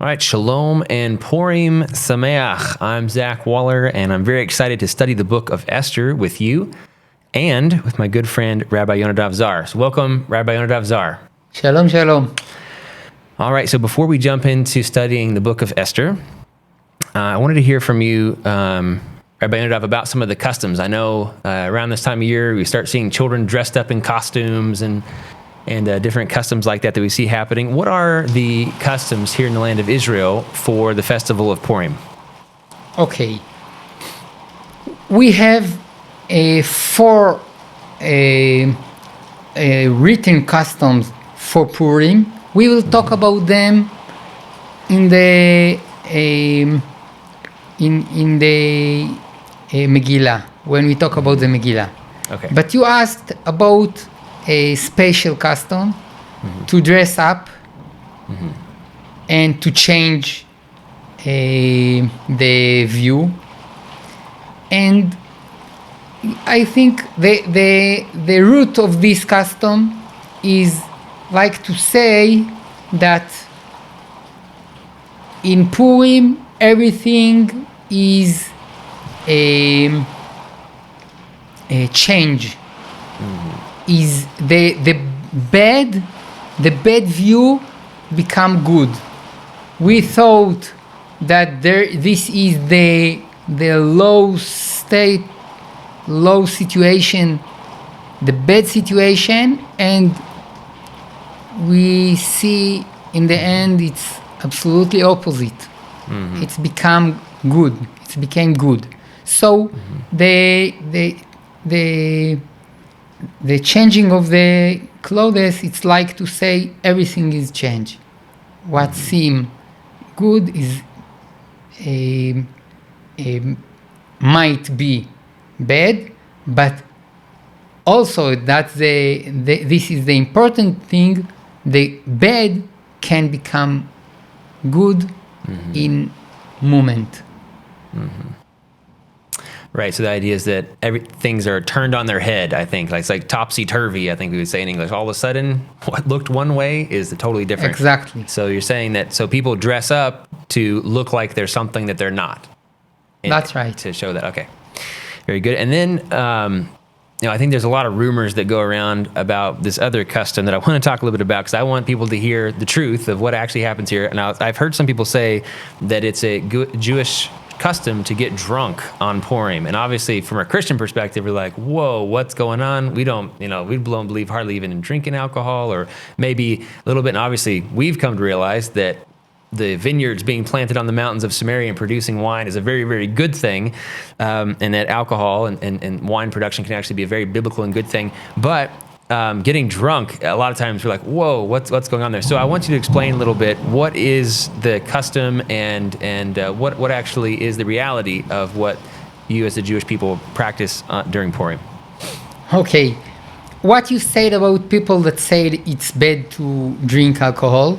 All right, Shalom and Purim Sameach. I'm Zach Waller, and I'm very excited to study the book of Esther with you and with my good friend, Rabbi Yonadav Zar. So welcome, Rabbi Yonadav Zar. Shalom, shalom. All right, so before we jump into studying the book of Esther, I wanted to hear from you, Rabbi Yonadav, about some of the customs. I know around this time of year, we start seeing children dressed up in costumes and different customs like that we see happening. What are the customs here in the land of Israel for the festival of Purim? Okay. We have four written customs for Purim. We will talk about them in the Megillah, when we talk about the Megillah. Okay. But you asked about a special custom to dress up and to change the view. And I think the root of this custom is like to say that in Purim everything is a change. Is the bad view become good. We thought that this is the low situation, the bad situation, and we see in the end it's absolutely opposite. It's become good. It became good. So the changing of the clothes, it's like to say everything is changed. What seems good is might be bad, but also that's this is the important thing. The bad can become good in moment. Right, so the idea is that things are turned on their head, I think. It's like topsy-turvy, I think we would say in English. All of a sudden, what looked one way is totally different. Exactly. So you're saying that so people dress up to look like they're something that they're not. That's right. To show that, okay. Very good. And then, I think there's a lot of rumors that go around about this other custom that I want to talk a little bit about because I want people to hear the truth of what actually happens here. And I've heard some people say that it's a Jewish custom to get drunk on Purim. And obviously from a Christian perspective, we're like, whoa, what's going on? We don't believe hardly even in drinking alcohol, or maybe a little bit. And obviously we've come to realize that the vineyards being planted on the mountains of Samaria and producing wine is a very, very good thing. And that alcohol and wine production can actually be a very biblical and good thing. But getting drunk, a lot of times we're like, whoa, what's going on there? So I want you to explain a little bit what is the custom and what actually is the reality of what you as the Jewish people practice during Purim. Okay. What you said about people that said it's bad to drink alcohol,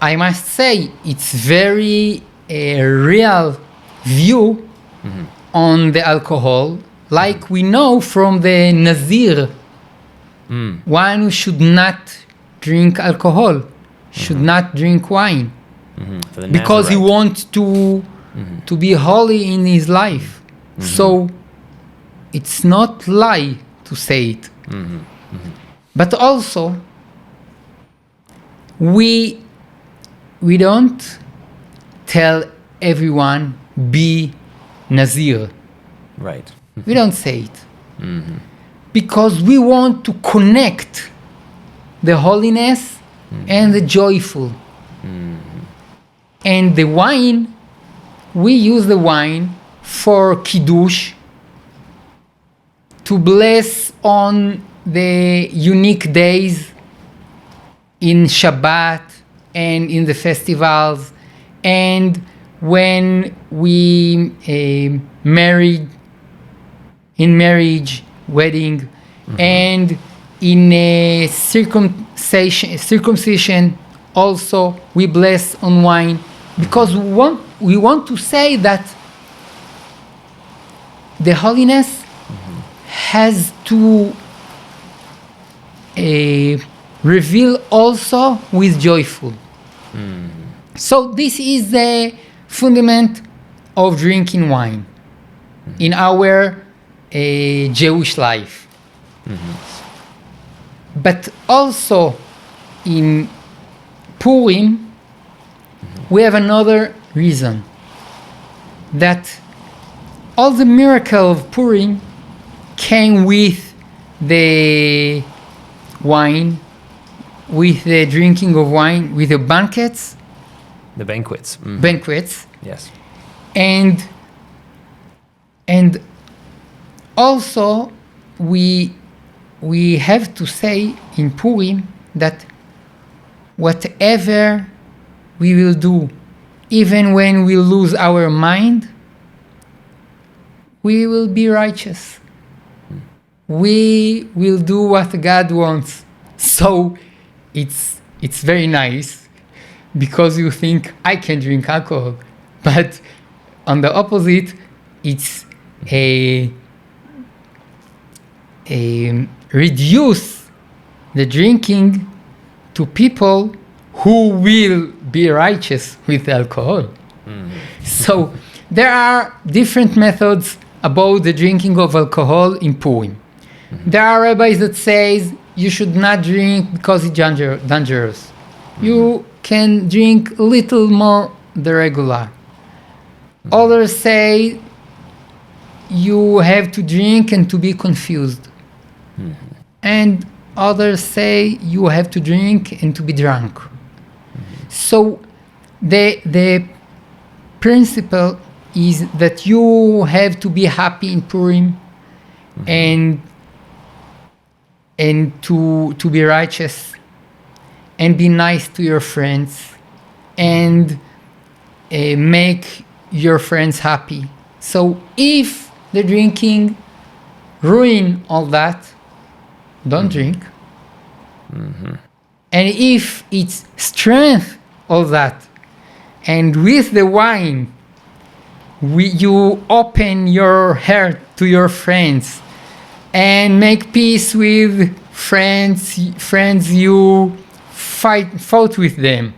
I must say it's very real view on the alcohol, like we know from the Nazir. One who should not drink alcohol, should not drink wine, because he wants to be holy in his life. So it's not lie to say it. But also we don't tell everyone be Nazir. Right. We don't say it. Because we want to connect the holiness and the joyful. And the wine, we use the wine for Kiddush, to bless on the unique days in Shabbat and in the festivals, and when we married, in marriage, wedding, and in a circumcision also we bless on wine, because we want to say that the holiness has to reveal also with joyful. So this is the fundament of drinking wine in our Jewish life. But also in Purim, we have another reason, that all the miracle of Purim came with the wine, with the drinking of wine, with the banquets. The banquets. Banquets. Yes. And also we have to say in Purim that whatever we will do, even when we lose our mind, we will be righteous. We will do what God wants. So it's very nice, because you think I can drink alcohol, but on the opposite, it's a reduce the drinking to people who will be righteous with alcohol. So there are different methods about the drinking of alcohol in Purim. There are rabbis that says you should not drink because it's dangerous. You can drink a little more the regular. Others say you have to drink and to be confused. And others say you have to drink and to be drunk. So the principle is that you have to be happy in Purim and to be righteous and be nice to your friends and make your friends happy. So if the drinking ruin all that, don't drink. And if it's strength all that, and with the wine you open your heart to your friends and make peace with friends you fought with them,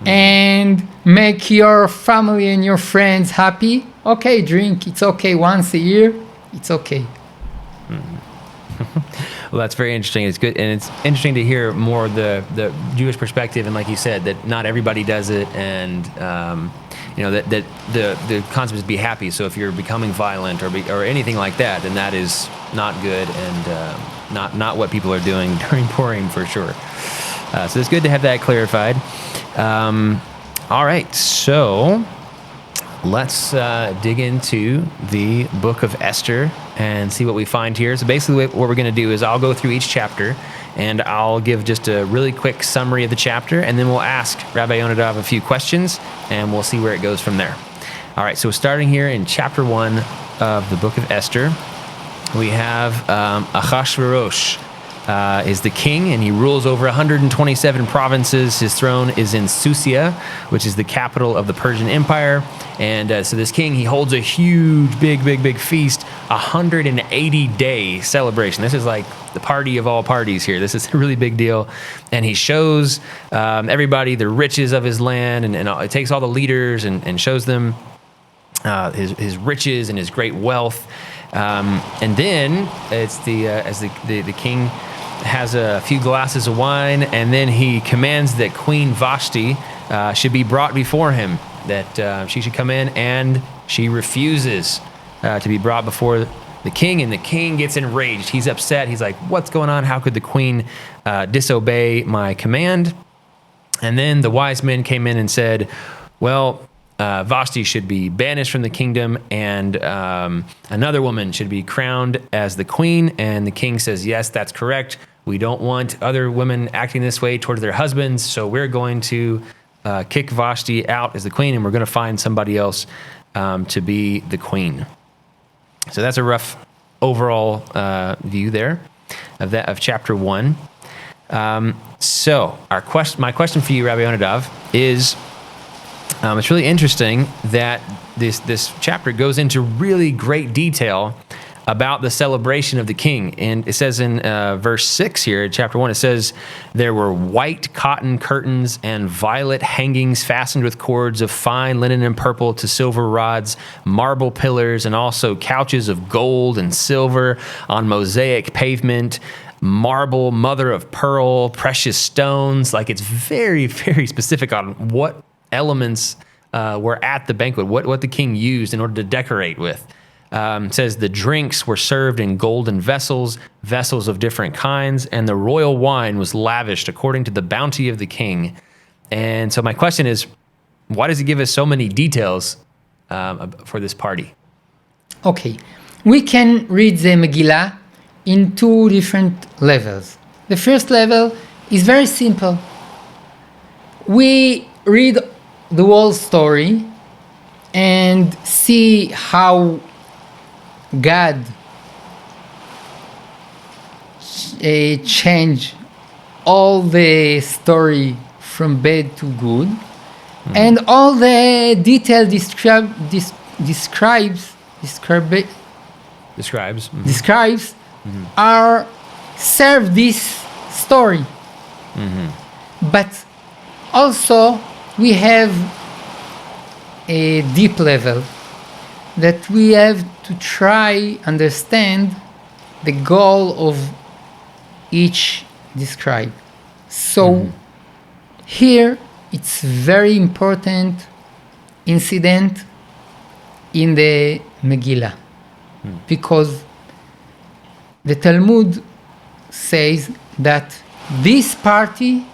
and make your family and your friends happy, okay, drink. It's okay once a year. It's okay. Well, that's very interesting. It's good, and it's interesting to hear more the Jewish perspective, and like you said, that not everybody does it, and that the concept is be happy. So if you're becoming violent or anything like that, then that is not good, and not what people are doing during Purim for sure. So it's good to have that clarified. All right, so let's dig into the book of Esther and see what we find here. So basically what we're going to do is I'll go through each chapter, and I'll give just a really quick summary of the chapter, and then we'll ask Rabbi Yonadav a few questions, and we'll see where it goes from there. All right, so starting here in chapter 1 of the book of Esther, we have Achashverosh is the king, and he rules over 127 provinces. His throne is in Susia, which is the capital of the Persian Empire. And so this king, he holds a huge, big feast, 180-day celebration. This is like the party of all parties here. This is a really big deal. And he shows everybody the riches of his land, and it takes all the leaders and shows them his riches and his great wealth. And then it's as the king has a few glasses of wine, and then he commands that Queen Vashti should be brought before him, that she should come in, and she refuses to be brought before the king, and the king gets enraged. He's upset. He's like, what's going on? How could the queen disobey my command? And then the wise men came in and said, well, Vashti should be banished from the kingdom, and another woman should be crowned as the queen. And the king says, yes, that's correct. We don't want other women acting this way towards their husbands, so we're going to kick Vashti out as the queen, and we're going to find somebody else to be the queen. So that's a rough overall view there of chapter 1. So my question for you, Rabbi Yonadav, is it's really interesting that this chapter goes into really great detail about the celebration of the king. And it says in verse 6 here, chapter 1, it says, there were white cotton curtains and violet hangings fastened with cords of fine linen and purple to silver rods, marble pillars, and also couches of gold and silver on mosaic pavement, marble, mother of pearl, precious stones. Like, it's very, very specific on what elements were at the banquet, what the king used in order to decorate with. It says the drinks were served in golden vessels, vessels of different kinds, and the royal wine was lavished according to the bounty of the king. And so my question is, why does he give us so many details for this party? Okay, we can read the Megillah in two different levels. The first level is very simple. We read the whole story and see how God changed all the story from bad to good, and all the detail describes are serve this story. But also we have a deep level that we have to try understand the goal of each described. So here it's very important incident in the Megillah, because the Talmud says that this party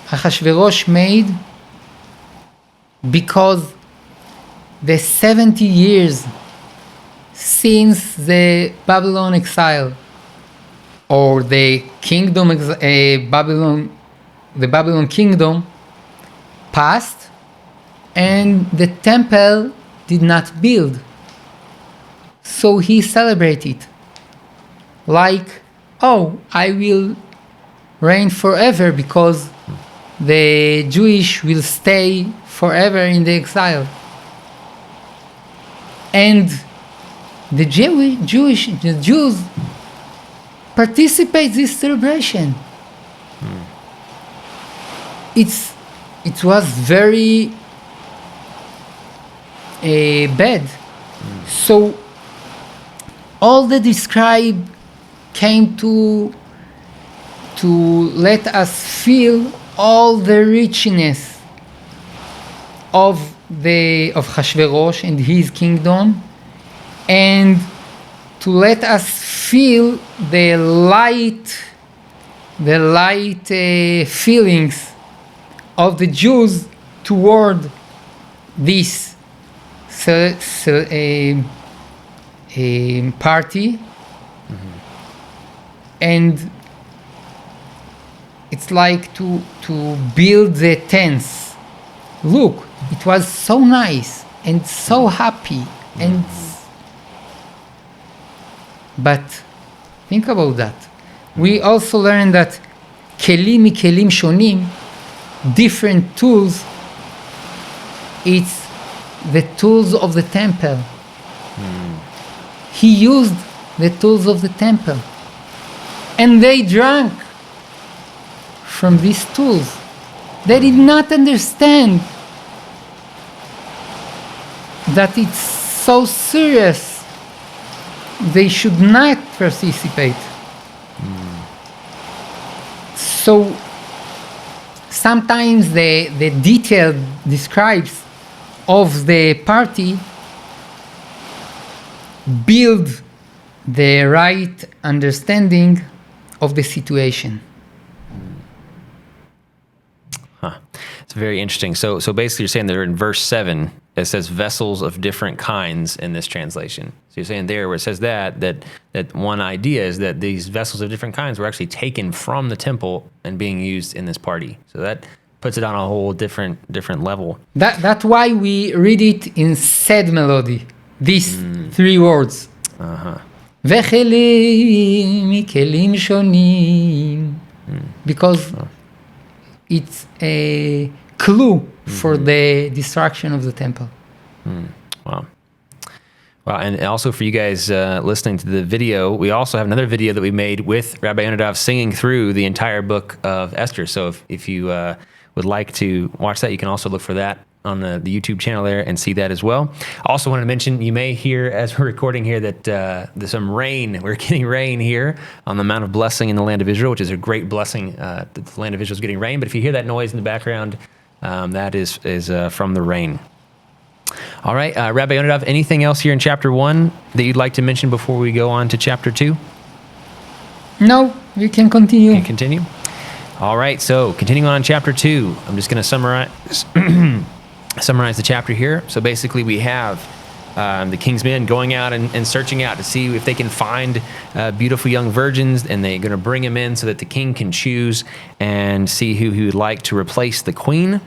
Achashverosh made because the 70 years since the Babylon exile, or the Babylon kingdom passed, and the temple did not build. So he celebrated like, oh, I will reign forever because the Jewish will stay forever in the exile. And the Jews participate this celebration. It was very bad. So all the describe came to let us feel all the richness of Hashverosh and his kingdom, and to let us feel the light feelings of the Jews toward this party. And it's like to build the tents. Look, it was so nice and so happy, but think about that. We also learned that kelim mikelim shonim, different tools, it's the tools of the temple. He used the tools of the temple, and they drank from these tools. They did not understand that it's so serious. They should not participate. So sometimes the detail describes of the party build the right understanding of the situation. It's very interesting. So basically you're saying that in verse 7, it says vessels of different kinds in this translation. So you're saying there where it says that one idea is that these vessels of different kinds were actually taken from the temple and being used in this party. So that puts it on a whole different level. That's why we read it in sad melody. These three words. וכלים מכלים שונים. Because it's a clue for the destruction of the temple. Wow. Wow, and also for you guys listening to the video, we also have another video that we made with Rabbi Yonadav singing through the entire book of Esther. So if you would like to watch that, you can also look for that on the YouTube channel there and see that as well. Also wanted to mention, you may hear as we're recording here that there's some rain. We're getting rain here on the Mount of Blessing in the land of Israel, which is a great blessing that the land of Israel is getting rain. But if you hear that noise in the background, that is from the rain. All right, Rabbi Yonadav, anything else here in chapter 1 that you'd like to mention before we go on to chapter 2? No, we can continue. Can you continue? All right, so continuing on in chapter 2, I'm just going to summarize the chapter here. So basically we have the king's men going out and searching out to see if they can find beautiful young virgins, and they're going to bring them in so that the king can choose and see who he would like to replace the queen.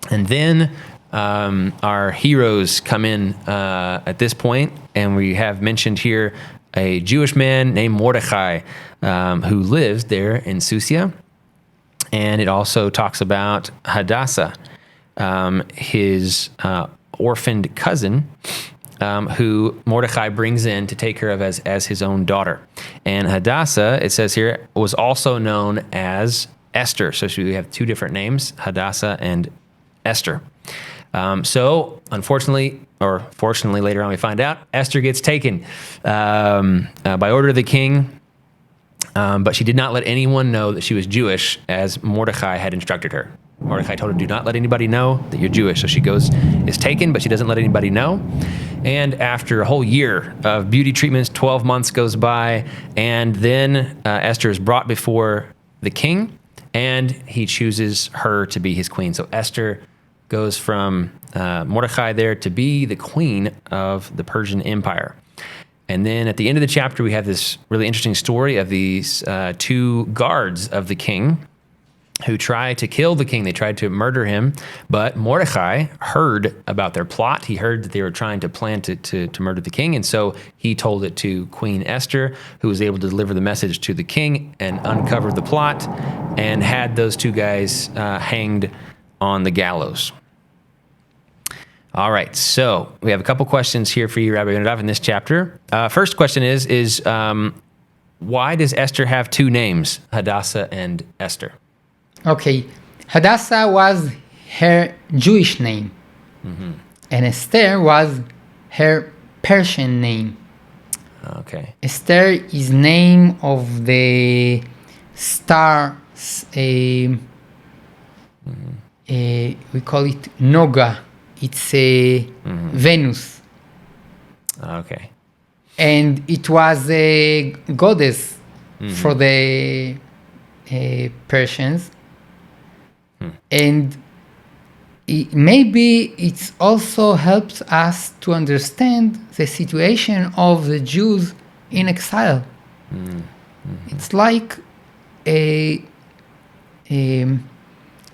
And then our heroes come in at this point, and we have mentioned here a Jewish man named Mordecai who lives there in Susia. And it also talks about Hadassah, his orphaned cousin, who Mordecai brings in to take care of as his own daughter. And Hadassah, it says here, was also known as Esther. So we have two different names, Hadassah and Esther. So unfortunately, or fortunately, later on we find out, Esther gets taken by order of the king. But she did not let anyone know that she was Jewish, as Mordecai had instructed her. Mordecai told her, do not let anybody know that you're Jewish. So she is taken, but she doesn't let anybody know. And after a whole year of beauty treatments, 12 months goes by, and then Esther is brought before the king, and he chooses her to be his queen. So Esther goes from Mordecai there to be the queen of the Persian Empire. And then at the end of the chapter, we have this really interesting story of these two guards of the king who try to kill the king. They tried to murder him, but Mordecai heard about their plot. He heard that they were trying to plan to murder the king, and so he told it to Queen Esther, who was able to deliver the message to the king and uncover the plot, and had those two guys hanged on the gallows. All right, so we have a couple questions here for you, Rabbi Yonadav, in this chapter. First question is why does Esther have two names, Hadassah and Esther? Okay, Hadassah was her Jewish name, and Esther was her Persian name. Okay. Esther is name of the star, we call it Noga. It's a Venus. Okay. And it was a goddess for the Persians. And maybe it also helps us to understand the situation of the Jews in exile. It's like a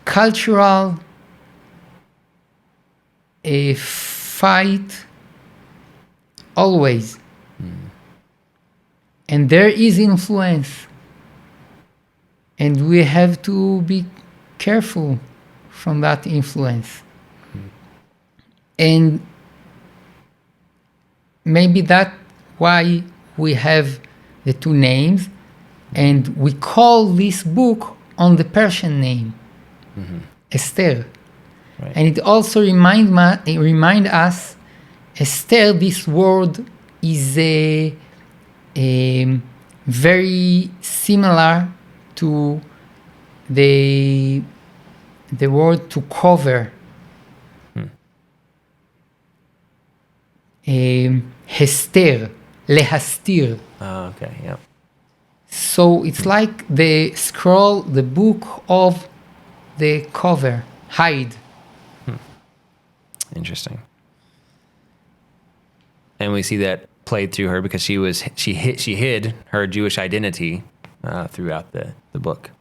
cultural fight always. And there is influence. And we have to be careful from that influence. And maybe that's why we have the two names, and we call this book on the Persian name, Esther. Right. And it also remind us, Esther, this word is very similar to the word to cover. Hester, lehastir. Oh, okay, yeah. So it's like the scroll, the book of the cover, hide. Interesting. And we see that played through her because she hid her Jewish identity throughout the book.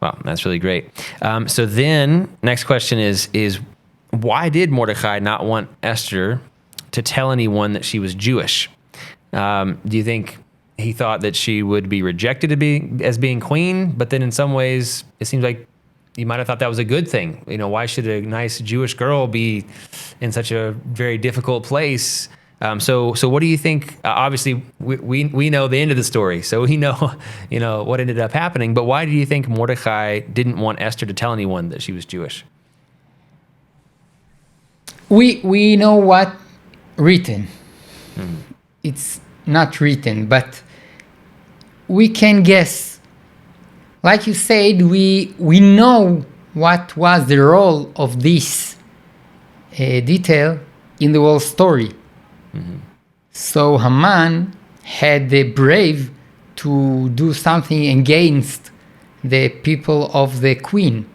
Wow, that's really great. So then, next question is why did Mordecai not want Esther to tell anyone that she was Jewish? Do you think he thought that she would be rejected as being queen? But then in some ways, it seems like you might have thought that was a good thing. Why should a nice Jewish girl be in such a very difficult place So what do you think? Obviously, we know the end of the story, so we know what ended up happening. But why do you think Mordecai didn't want Esther to tell anyone that she was Jewish? We know what written. It's not written, but we can guess. Like you said, we know what was the role of this detail in the whole story. So Haman had the brave to do something against the people of the queen.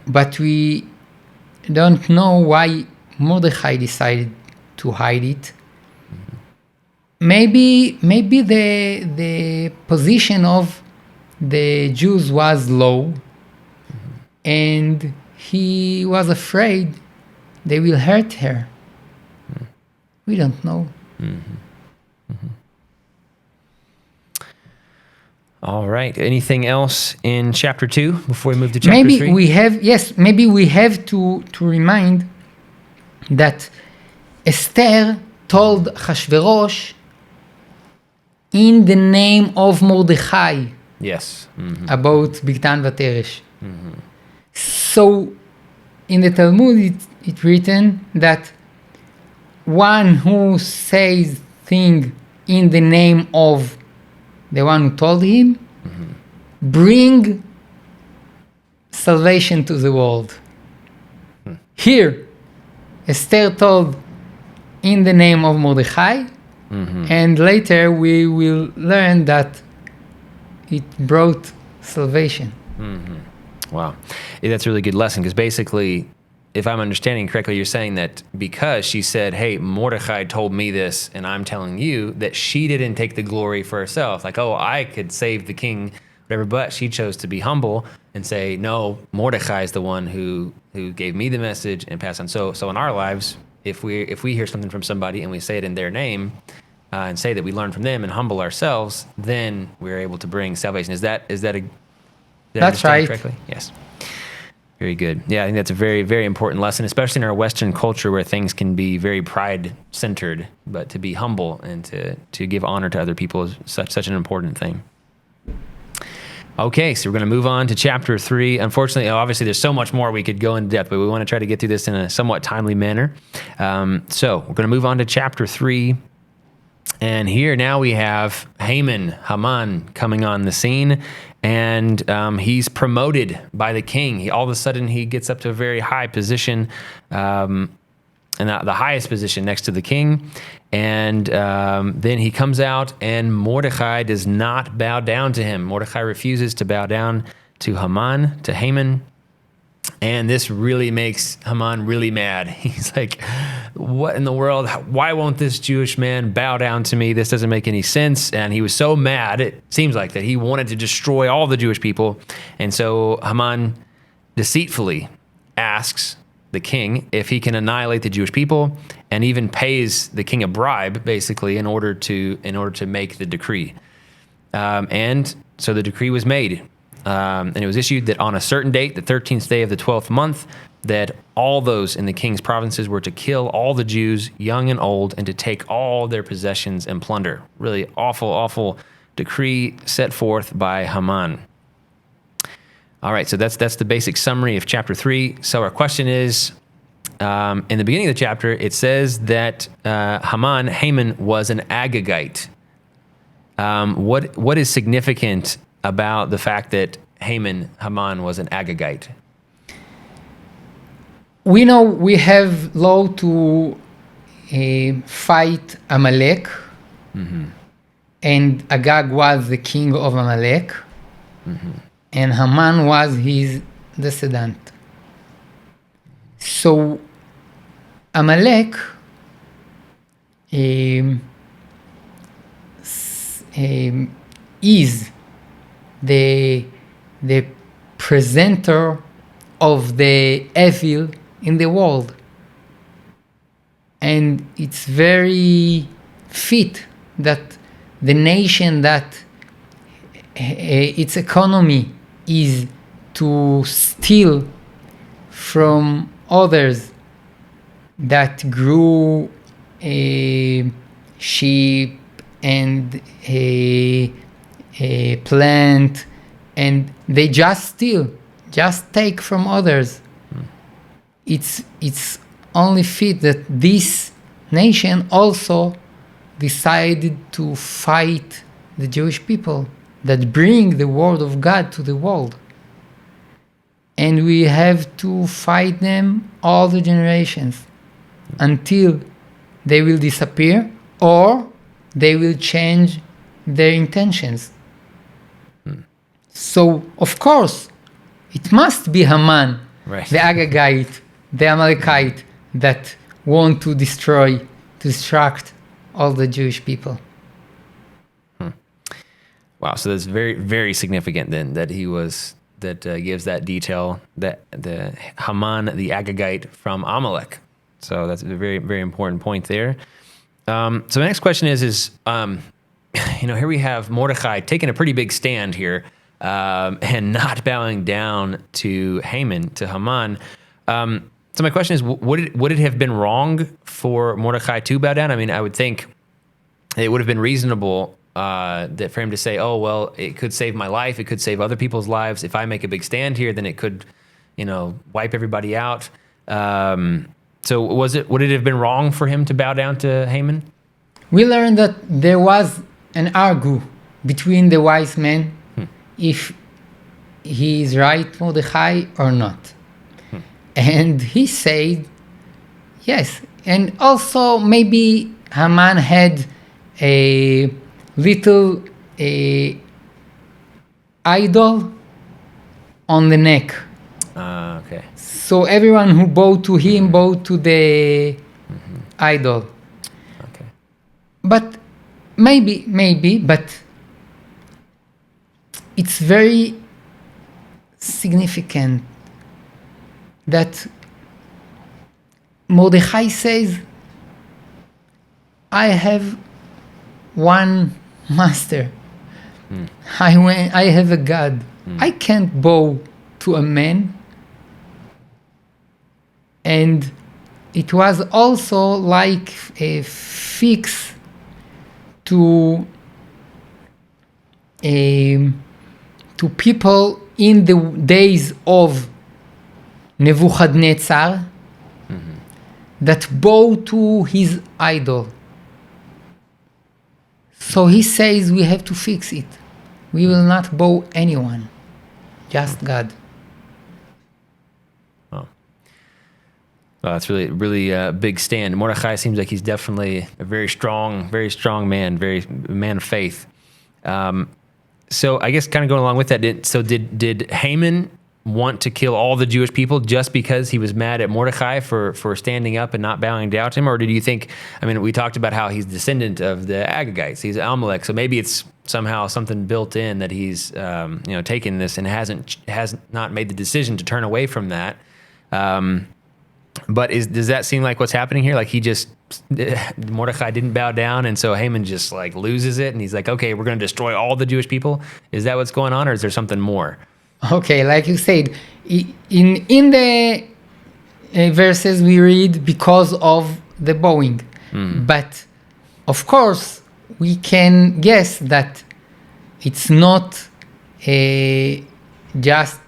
But we don't know why Mordecai decided to hide it. Maybe the position of the Jews was low, and he was afraid they will hurt her. We don't know. All right. Anything else in chapter 2 before we move to chapter 3? Maybe we have to remind that Esther told Hashverosh in the name of Mordechai. Yes. About Bigtan Vateresh. So in the Talmud it's written that one who says thing in the name of the one who told him bring salvation to the world. Here Esther told in the name of Mordechai, and later we will learn that it brought salvation. Wow. That's a really good lesson, because basically, if I'm understanding correctly, you're saying that because she said, hey, Mordecai told me this, and I'm telling you, that she didn't take the glory for herself. Like, oh, I could save the king, whatever, but she chose to be humble and say, no, Mordecai is the one who gave me the message and passed on. So in our lives, if we hear something from somebody and we say it in their name, and say that we learn from them and humble ourselves, then we're able to bring salvation. Is that That's right. Correctly? Yes. Very good. Yeah, I think that's a very, very important lesson, especially in our Western culture where things can be very pride-centered, but to be humble and to give honor to other people is such an important thing. Okay, so we're going to move on to chapter 3. Unfortunately, obviously, there's so much more we could go into depth, but we want to try to get through this in a somewhat timely manner. So we're going to move on to chapter 3. And here now we have Haman coming on the scene, and he's promoted by the king. All of a sudden, he gets up to a very high position, and the highest position next to the king. And then he comes out, and Mordecai does not bow down to him. Mordecai refuses to bow down to Haman. And this really makes Haman really mad. He's like, what in the world? Why won't this Jewish man bow down to me? This doesn't make any sense. And he was so mad, it seems like, that he wanted to destroy all the Jewish people. And so Haman deceitfully asks the king if he can annihilate the Jewish people, and even pays the king a bribe, basically, in order to make the decree. And so the decree was made. And it was issued that on a certain date, the 13th day of the 12th month, that all those in the king's provinces were to kill all the Jews, young and old, and to take all their possessions and plunder. Really awful, awful decree set forth by Haman. All right, so that's the basic summary of chapter 3. So our question is, in the beginning of the chapter, it says that Haman was an Agagite. What is significant about the fact that Haman was an Agagite? We know we have law to fight Amalek, and Agag was the king of Amalek, and Haman was his descendant. So Amalek is the presenter of the evil in the world, and it's very fit that the nation that its economy is to steal from others that grew sheep and a plant, and they just steal, just take from others. It's only fit that this nation also decided to fight the Jewish people that bring the word of God to the world. And we have to fight them all the generations until they will disappear or they will change their intentions. So, of course, it must be Haman, Right. the Agagite, the Amalekite, that want to destroy, to distract all the Jewish people. Wow. So that's very, very significant then that he was, that gives that detail, that the Haman, the Agagite from Amalek. So that's a very, very important point there. So the next question is, here we have Mordecai taking a pretty big stand here, and not bowing down to Haman. So my question is, would it have been wrong for Mordecai to bow down? I mean, I would think it would have been reasonable that for him to say, "Oh, well, it could save my life. It could save other people's lives. If I make a big stand here, then it could, wipe everybody out." So would it have been wrong for him to bow down to Haman? We learned that there was an argue between the wise men if he is right, Mordecai, or not. And he said yes. And also maybe Haman had a little idol on the neck. Okay. So everyone who bowed to him bowed to the idol. Okay. But maybe, but it's very significant that Mordecai says, I have one master. I have a God. I can't bow to a man. And it was also like a fix to people in the days of Nebuchadnezzar that bow to his idol. So he says we have to fix it. We will not bow anyone, just God. Well, that's really, really a big stand. Mordecai seems like he's definitely a very strong man, very man of faith. So I guess kind of going along with that, did Haman want to kill all the Jewish people just because he was mad at Mordecai for standing up and not bowing down to him? Or did you think, we talked about how he's descendant of the Agagites, he's Amalek, so maybe it's somehow something built in that he's taken this and has not made the decision to turn away from that. But does that seem like what's happening here? Like Mordecai didn't bow down, and so Haman just like loses it, and he's like, okay, we're going to destroy all the Jewish people. Is that what's going on, or is there something more? Okay, like you said, in the verses we read because of the bowing. But of course, we can guess that it's not just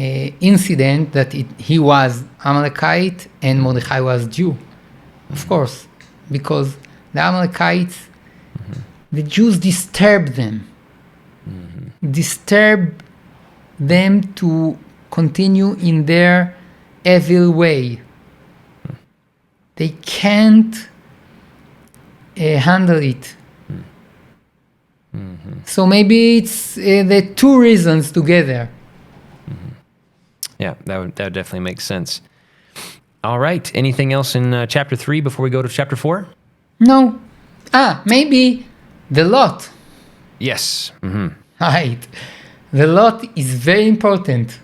incident that he was Amalekite and Mordecai was Jew. Of course, because the Amalekites, the Jews disturbed them. Disturb them to continue in their evil way. They can't handle it. So maybe it's the two reasons together. Yeah, that would definitely make sense. All right. Anything else in chapter 3 before we go to chapter 4? No. Maybe the lot. Yes. Right. The lot is very important.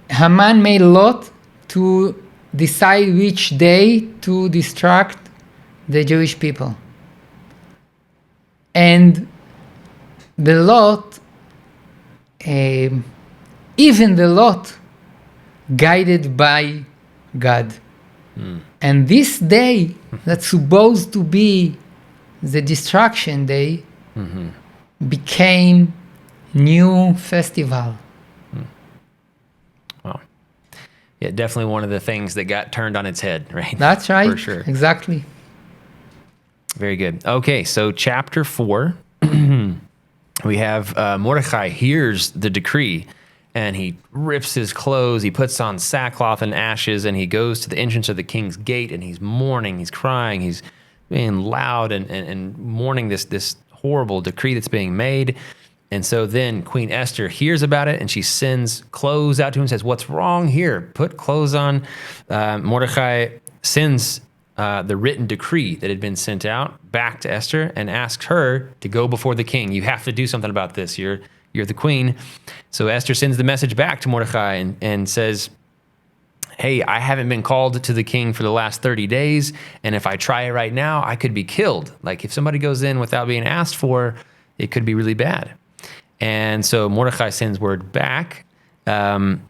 Haman made a lot to decide which day to distract the Jewish people. And the lot, even the lot, guided by God. And this day, that's supposed to be the destruction day, became new festival. Wow. Yeah, definitely one of the things that got turned on its head, right? That's right. For sure. Exactly. Very good. Okay, so chapter 4, we have Mordecai hears the decree, and he rips his clothes, he puts on sackcloth and ashes, and he goes to the entrance of the king's gate, and he's mourning, he's crying, he's being loud and mourning this horrible decree that's being made. And so then Queen Esther hears about it, and she sends clothes out to him and says, "What's wrong here? Put clothes on." Mordecai sends the written decree that had been sent out back to Esther and asks her to go before the king. You have to do something about this. You're the queen. So Esther sends the message back to Mordecai and says, "Hey, I haven't been called to the king for the last 30 days, and if I try it right now, I could be killed. Like if somebody goes in without being asked for, it could be really bad." And so Mordecai sends word back and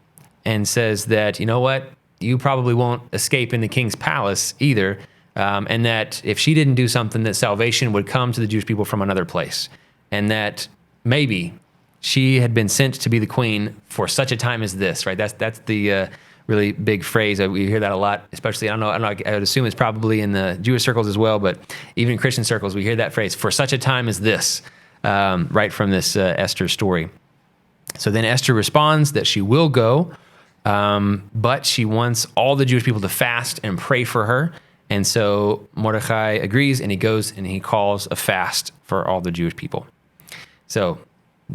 says that, you know what, you probably won't escape in the king's palace either, and that if she didn't do something, that salvation would come to the Jewish people from another place, and that maybe she had been sent to be the queen for such a time as this, right? That's the really big phrase. We hear that a lot, especially, I don't know, I would assume it's probably in the Jewish circles as well, but even in Christian circles, we hear that phrase, for such a time as this, right from this Esther story. So then Esther responds that she will go, but she wants all the Jewish people to fast and pray for her. And so Mordecai agrees, and he goes and he calls a fast for all the Jewish people. So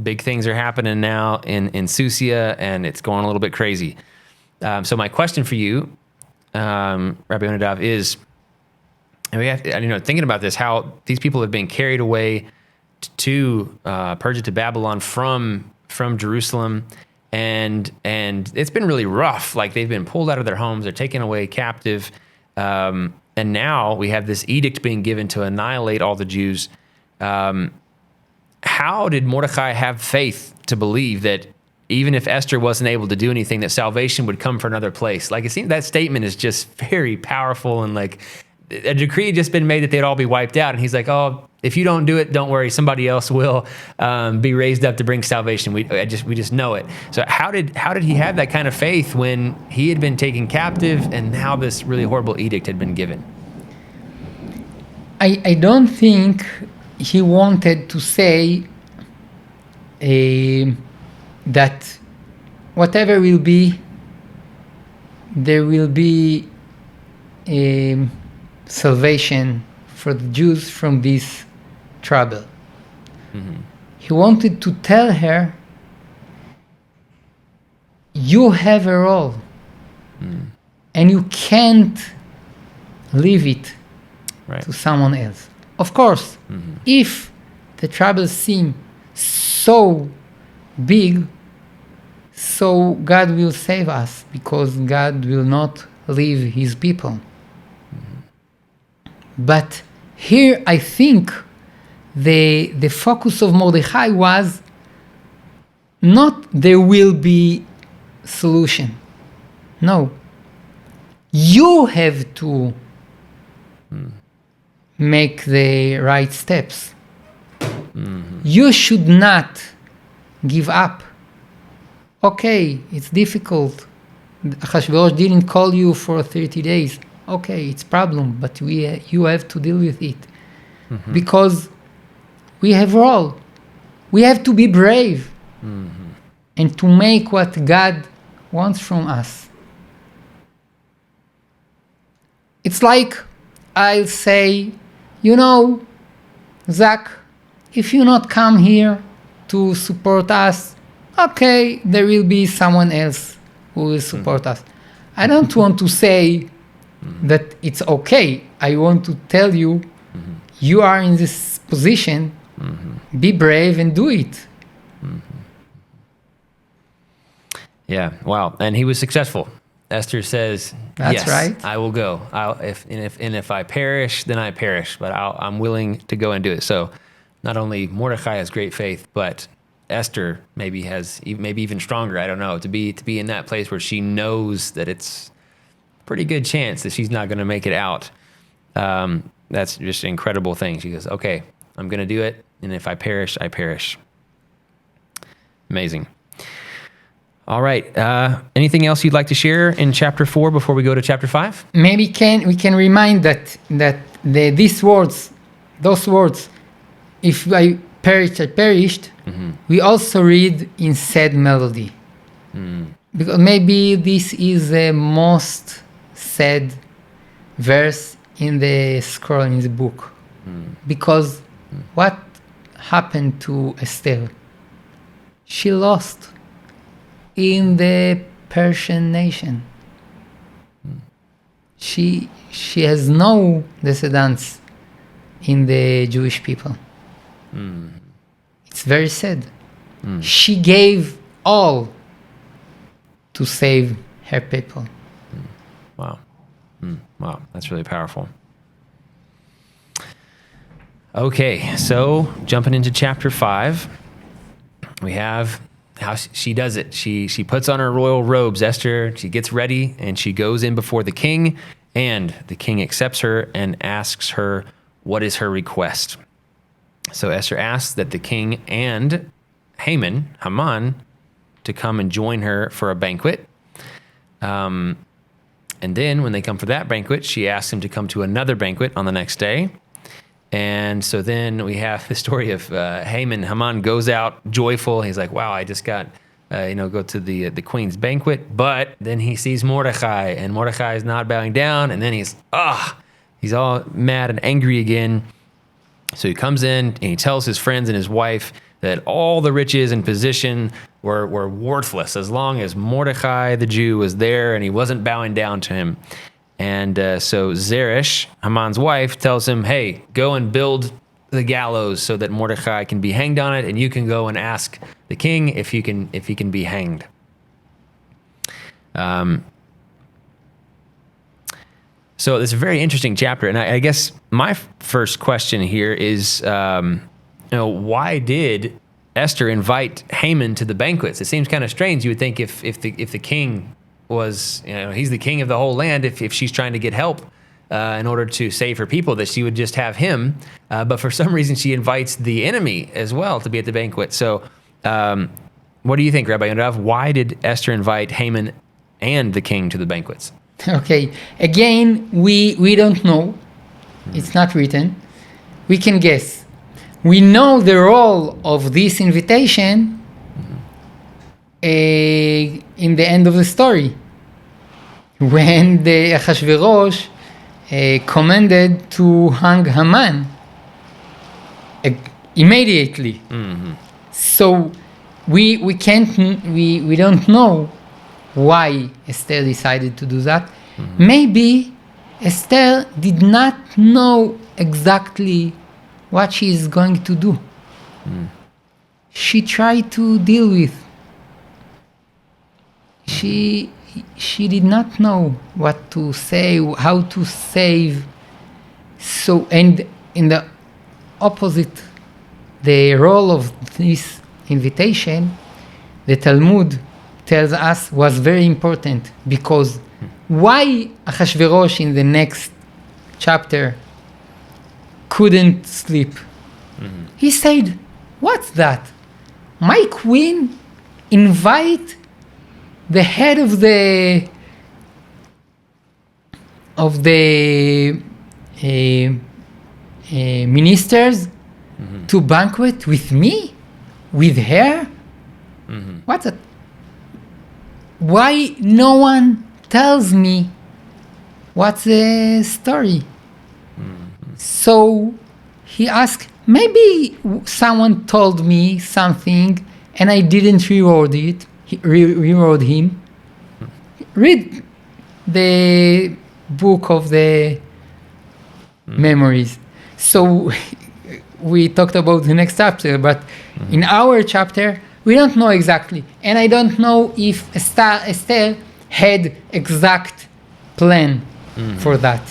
big things are happening now in Susia, and it's going a little bit crazy. So my question for you, Rabbi Yonadav, is, and we have, thinking about this, how these people have been carried away to Persia, to Babylon from Jerusalem, and it's been really rough. Like they've been pulled out of their homes, they're taken away captive, and now we have this edict being given to annihilate all the Jews. How did Mordecai have faith to believe that even if Esther wasn't able to do anything, that salvation would come from another place? Like it seems that statement is just very powerful, and like a decree had just been made that they'd all be wiped out, and he's like, "Oh, if you don't do it, don't worry, somebody else will be raised up to bring salvation. We just know it." So how did he have that kind of faith when he had been taken captive and now this really horrible edict had been given? I don't think he wanted to say that whatever will be, there will be salvation for the Jews from this trouble. Mm-hmm. He wanted to tell her, you have a role, and you can't leave it to someone else. Of course, if the troubles seem so big, so God will save us, because God will not leave his people. But here I think the focus of Mordecai was not there will be solution. No. You have to make the right steps. You should not give up. Okay, it's difficult. Achashverosh didn't call you for 30 days. Okay, it's a problem, but you have to deal with it. Because we have a role. We have to be brave and to make what God wants from us. It's like I'll say, Zach, if you not come here to support us, okay, there will be someone else who will support us. I don't want to say that it's okay. I want to tell you, you are in this position, be brave and do it. Yeah, wow. And he was successful. Esther says, That's yes, right. I will go. If I perish, then I perish, but I'm willing to go and do it. So not only Mordecai has great faith, but Esther maybe has even stronger, I don't know, to be in that place where she knows that it's pretty good chance that she's not going to make it out. That's just an incredible thing. She goes, okay, I'm going to do it. And if I perish, I perish. Amazing. All right. Anything else you'd like to share in chapter 4 before we go to chapter 5? Maybe we can remind that those words, if I perished, I perished, we also read in sad melody. Because maybe this is the most sad verse in the scroll, in the book. Because what happened to Esther? She lost in the Persian nation. She has no descendants in the Jewish people. It's very sad. She gave all to save her people. Wow. Wow, that's really powerful. Okay, so jumping into chapter 5, we have how she does it. She puts on her royal robes, Esther. She gets ready and she goes in before the king, and the king accepts her and asks her what is her request. So Esther asks that the king and Haman, to come and join her for a banquet. And then when they come for that banquet, she asks him to come to another banquet on the next day. And so then we have the story of Haman goes out joyful. He's like, wow, I just got, go to the queen's banquet. But then he sees Mordecai, and Mordecai is not bowing down. And then he's all mad and angry again. So he comes in and he tells his friends and his wife that all the riches and position were worthless as long as Mordecai the Jew was there and he wasn't bowing down to him. And so Zeresh, Haman's wife, tells him, hey, go and build the gallows so that Mordecai can be hanged on it, and you can go and ask the king if he can be hanged. So it's a very interesting chapter, and I guess my first question here is, why did Esther invite Haman to the banquets? It seems kind of strange. You would think if the king was, he's the king of the whole land, if she's trying to get help in order to save her people, that she would just have him. But for some reason, she invites the enemy as well to be at the banquet. So what do you think, Rabbi Yonadav? Why did Esther invite Haman and the king to the banquets? Okay. Again, we don't know. It's not written. We can guess. We know the role of this invitation in the end of the story, when the Ahasuerus commanded to hang Haman immediately. So we don't know why Esther decided to do that. Maybe Esther did not know exactly what she is going to do. She tried to deal with. She did not know what to say, how to save. So, and in the opposite, the role of this invitation, the Talmud tells us, was very important, because why Ahasuerus in the next chapter couldn't sleep? He said, what's that? My queen invite the head of the ministers to banquet with me, with her. What's that? Why no one tells me what's the story? So he asked, maybe someone told me something and I didn't reward it. Reward him. Read the book of the memories. So we talked about the next chapter, but in our chapter we don't know exactly, and I don't know if Esther had exact plan for that.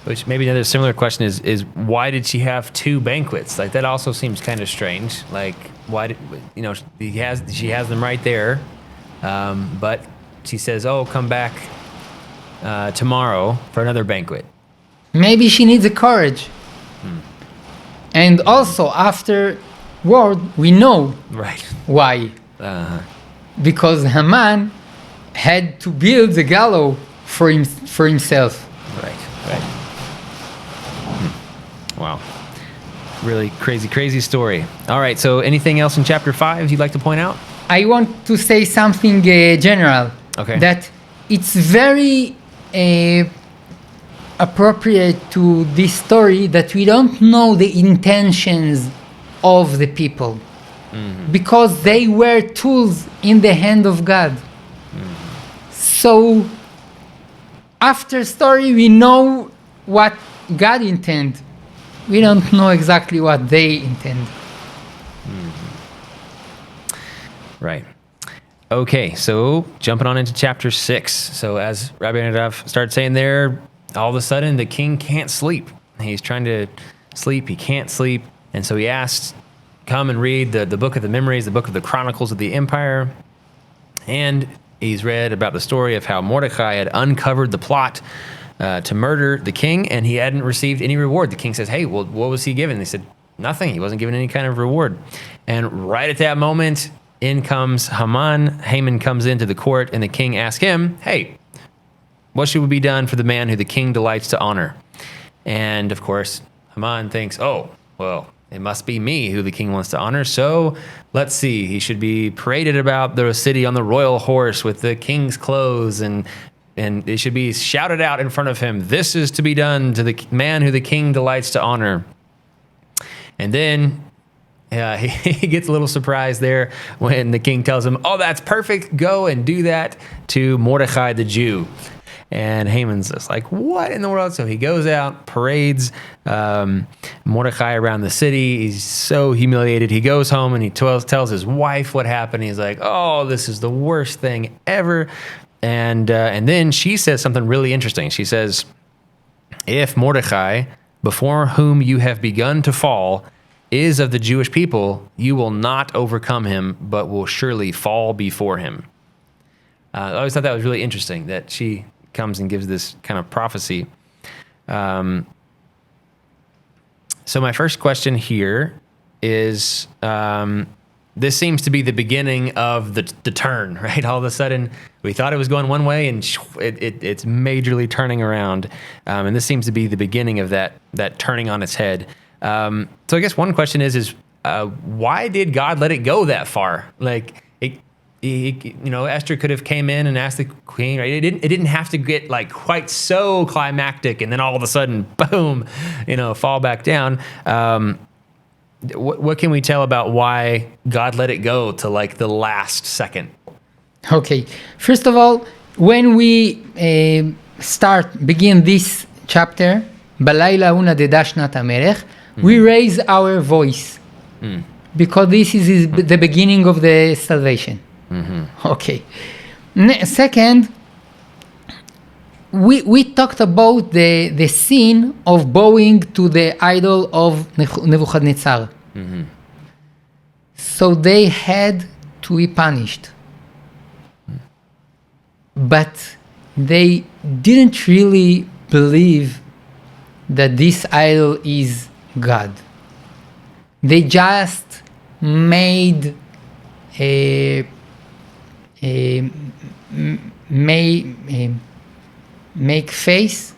Which maybe another similar question is why did she have two banquets? Like, that also seems kind of strange. Like, why did, she has them right there, but she says, oh, come back tomorrow for another banquet. Maybe she needs a courage. And also afterward, we know Right. why. Uh-huh. Because Haman had to build the gallows for himself. Right. Wow. Really crazy story. All right, so anything else in chapter 5 you'd like to point out? I want to say something general. Okay. That it's very appropriate to this story that we don't know the intentions of the people. Because they were tools in the hand of God. So after story we know what God intend. We don't know exactly what they intend. Right. Okay, so jumping on into chapter 6. So as Rabbi Yonadav started saying there, all of a sudden the king can't sleep. He's trying to sleep, he can't sleep. And so he asked, come and read the book of the memories, the book of the chronicles of the empire. And he's read about the story of how Mordecai had uncovered the plot to murder the king, and he hadn't received any reward. The king says, hey, well, what was he given? They said, nothing. He wasn't given any kind of reward. And right at that moment, in comes Haman. Haman comes into the court, and the king asks him, hey, what should be done for the man who the king delights to honor? And of course, Haman thinks, oh, well, it must be me who the king wants to honor. So let's see. He should be paraded about the city on the royal horse with the king's clothes, and it should be shouted out in front of him, this is to be done to the man who the king delights to honor. And then he gets a little surprised there when the king tells him, oh, that's perfect. Go and do that to Mordecai the Jew. And Haman's just like, what in the world? So he goes out, parades Mordecai around the city. He's so humiliated. He goes home and he tells his wife what happened. He's like, oh, this is the worst thing ever. And then she says something really interesting. She says, if Mordecai, before whom you have begun to fall, is of the Jewish people, you will not overcome him, but will surely fall before him. I always thought that was really interesting that she comes and gives this kind of prophecy. So my first question here is, this seems to be the beginning of the turn, right? All of a sudden, we thought it was going one way, and it's majorly turning around. And this seems to be the beginning of that turning on its head. So I guess one question is why did God let it go that far? Like, Esther could have came in and asked the queen, right? It didn't have to get like quite so climactic, and then all of a sudden, boom, fall back down. What can we tell about why God let it go to like the last second? Okay. First of all, when we begin this chapter, Balayla una de Dashnat HaMelech, we raise our voice because this is the beginning of the salvation. Okay. Second, we talked about the scene of bowing to the idol of Nebuchadnezzar. So they had to be punished. But they didn't really believe that this idol is God. They just made make face.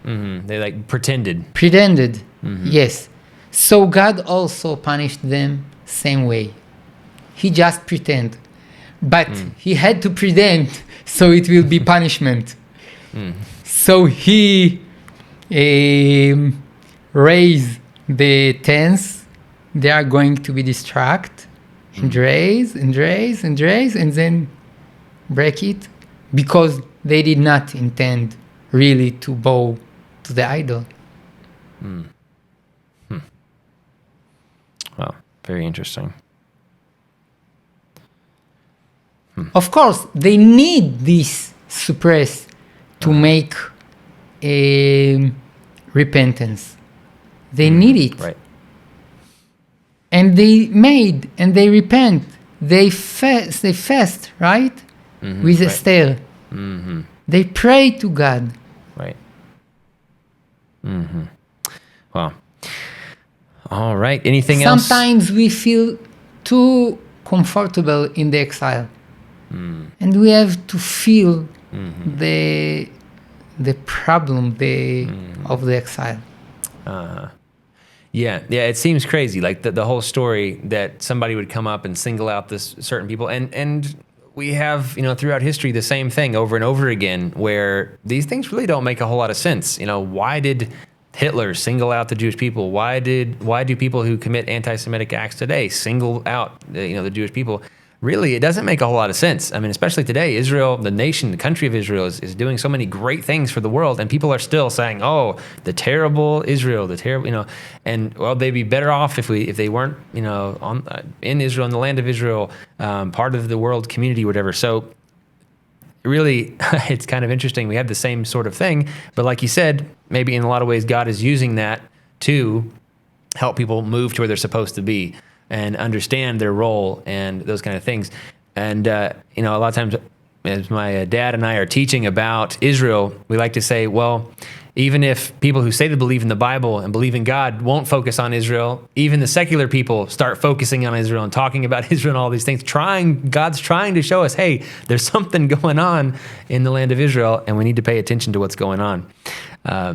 They like pretended. Yes. So God also punished them same way. He just pretend, but he had to pretend so it will be punishment. So he raised the tents. They are going to be distracted and raise and then break it because they did not intend really to bow to the idol. Wow, very interesting. Of course, they need this suppress to make a repentance. They need it. Right. And they repent. They fast, right? With Esther. They pray to God. Right. Mm-hmm. Wow. All right. Anything else? Sometimes we feel too comfortable in the exile. And we have to feel the problem of the exile. Yeah, it seems crazy. Like the whole story that somebody would come up and single out this certain people, and we have throughout history the same thing over and over again, where these things really don't make a whole lot of sense. Why did Hitler single out the Jewish people? Why do people who commit anti-Semitic acts today single out the Jewish people? Really, it doesn't make a whole lot of sense. I mean, especially today, Israel, the nation, the country of Israel is doing so many great things for the world, and people are still saying, "Oh, the terrible Israel, the terrible," and well, they'd be better off if they weren't, in Israel, in the land of Israel, part of the world community, whatever. So, really, it's kind of interesting. We have the same sort of thing, but like you said, maybe in a lot of ways, God is using that to help people move to where they're supposed to be and understand their role and those kind of things. And, a lot of times as my dad and I are teaching about Israel, we like to say, well, even if people who say they believe in the Bible and believe in God won't focus on Israel, even the secular people start focusing on Israel and talking about Israel and all these things, God's trying to show us, hey, there's something going on in the land of Israel, and we need to pay attention to what's going on.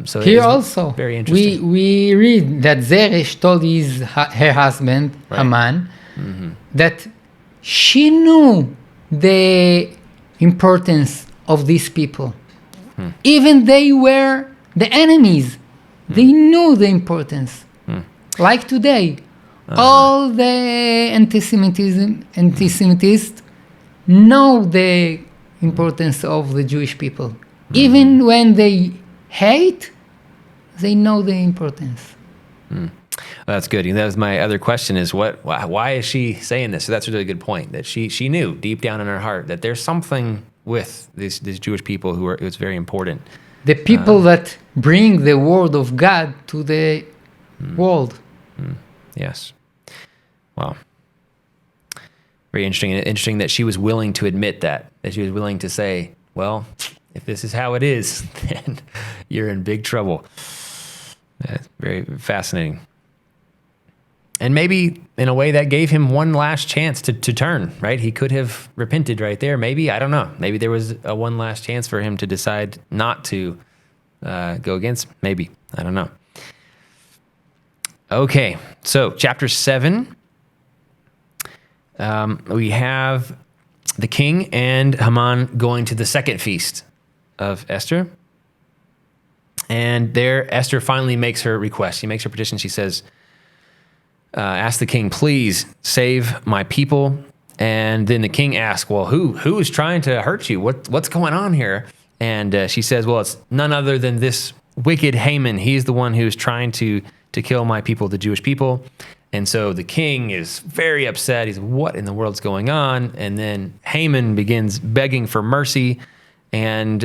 So here also, very interesting. we read that Zeresh told her husband, right, Haman, that she knew the importance of these people. Even they were the enemies. They knew the importance. Like today, all the anti-Semitists know the importance of the Jewish people. Even when they hate, they know the importance. Well, that's good. That was my other question: is why is she saying this? So that's a really good point. That she knew deep down in her heart that there's something with these Jewish people it was very important. The people that bring the word of God to the world. Yes. Wow. Very interesting. Interesting that she was willing to admit that she was willing to say, well, if this is how it is, then you're in big trouble. That's very fascinating. And maybe in a way that gave him one last chance to turn, right? He could have repented right there. Maybe, I don't know. Maybe there was a one last chance for him to decide not to go against. Maybe, I don't know. Okay, so chapter 7. We have the king and Haman going to the second feast of Esther. And there, Esther finally makes her request. She makes her petition. She says, ask the king, please save my people. And then the king asks, well, who is trying to hurt you? What's going on here? And she says, well, it's none other than this wicked Haman. He's the one who's trying to kill my people, the Jewish people. And so the king is very upset. He's, what in the world's going on? And then Haman begins begging for mercy and